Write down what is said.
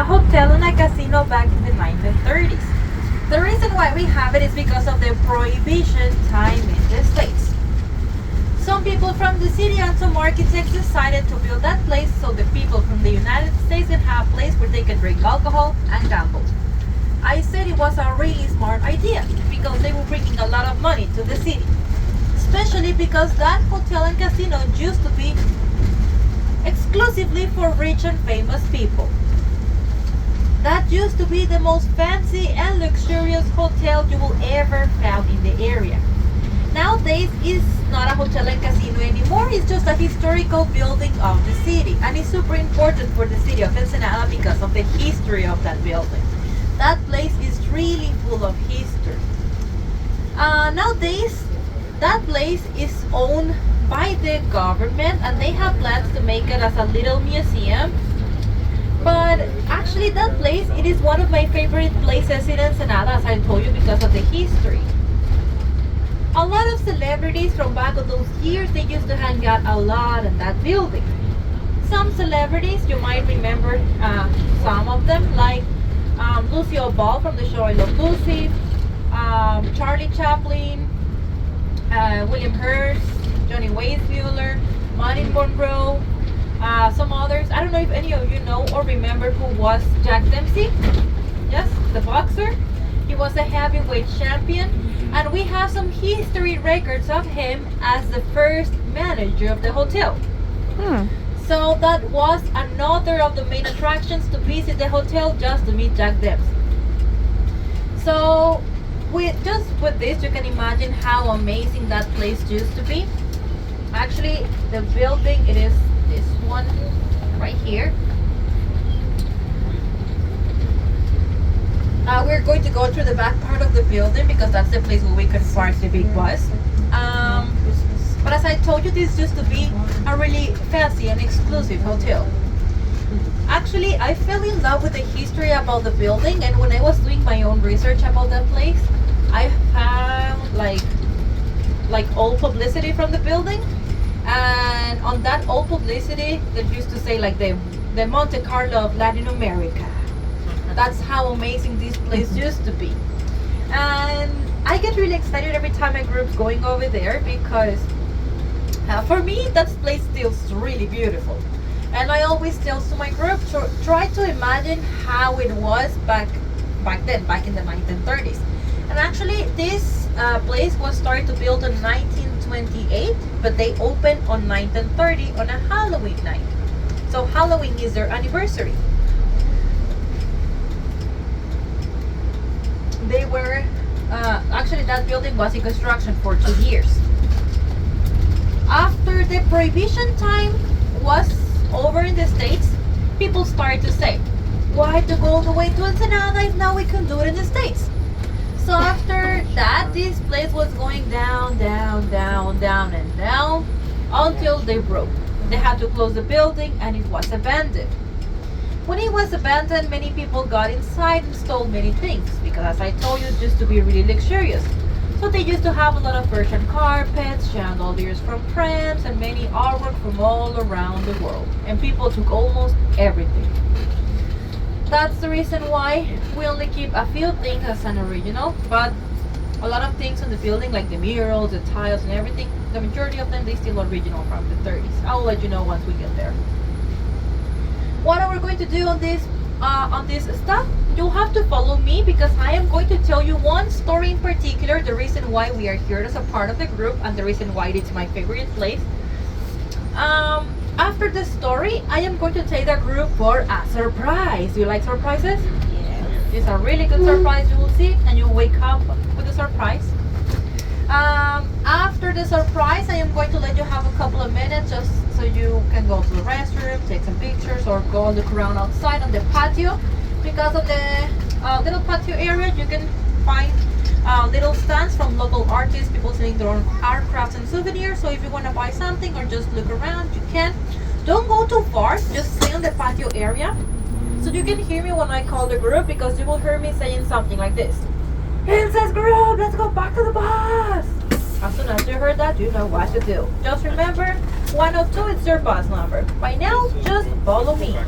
a hotel and a casino back in the 1930s. The reason why we have it is because of the prohibition time in the States. Some people from the city and some architects decided to build that place so the people from the United States can have a place where they can drink alcohol and gamble. I said it was a really smart idea because they were bringing a lot of money to the city, especially because that hotel and casino used to be exclusively for rich and famous people. That used to be the most fancy and luxurious hotel you will ever find in the area. Nowadays, it's not a hotel and casino anymore, it's just a historical building of the city, and it's super important for the city of Ensenada because of the history of that building. That place is really full of history. Nowadays, that place is owned by the government and they have plans to make it as a little museum. But actually that place, it is one of my favorite places in Ensenada, as I told you, because of the history. A lot of celebrities from back of those years, they used to hang out a lot in that building. Some celebrities, you might remember some of them, like Lucio Ball from the show I Love Lucy, Charlie Chaplin, William Hearst, Johnny Weissmuller, Marilyn Monroe, some others. I don't know if any of you know or remember who was Jack Dempsey. Yes, the boxer. He was a heavyweight champion, and we have some history records of him as the first manager of the hotel. So that was another of the main attractions to visit the hotel, just to meet Jack Dempsey. So with this, you can imagine how amazing that place used to be. Actually, the building, it is this one right here. We're going to go through the back part of the building because that's the place where we can park the big bus. But as I told you, this used to be a really fancy and exclusive hotel. Actually, I fell in love with the history about the building, and when I was doing my own research about that place, I found like old publicity from the building, and on that old publicity they used to say like the Monte Carlo of Latin America. That's how amazing this place used to be. And I get really excited every time my group's going over there because for me that place feels really beautiful. And I always tell to my group to try to imagine how it was back then, back in the 1930s. And actually this place was started to build in 1928, but they opened on 1930 on a Halloween night. So Halloween is their anniversary. They were actually that building was in construction for 2 years. After the prohibition time was over in the States, people started to say, why to go all the way to Ensenada if now we can do it in the States? So after that, this place was going down, down, down, down, and down until they broke. They had to close the building and it was abandoned. When it was abandoned, many people got inside and stole many things because, as I told you, it used to be really luxurious. So they used to have a lot of Persian carpets, chandeliers from France, and many artwork from all around the world. And people took almost everything. That's the reason why we only keep a few things as an original, but a lot of things on the building, like the murals, the tiles, and everything, the majority of them, they still original from the 30s. I'll let you know once we get there. What are we going to do on this stuff? You'll have to follow me because I am going to tell you one story in particular, the reason why we are here as a part of the group and the reason why it's my favorite place. After the story, I am going to take the group for a surprise. Do you like surprises? Yeah. It's a really good surprise, you will see, and you'll wake up with a surprise. After the surprise, I am going to let you have a couple of minutes just so you can go to the restroom, take some pictures, or go and look around outside on the patio. Because of the little patio area, you can find little stands from local artists, people selling their own art, crafts, and souvenirs. So if you want to buy something or just look around, you can. Don't go too far, just stay on the patio area so you can hear me when I call the group, because you will hear me saying something like this. Hilce's group, let's go back to the bus. As soon as you heard that, you know what to do. Just remember, 102 is your bus number. By now, just follow me.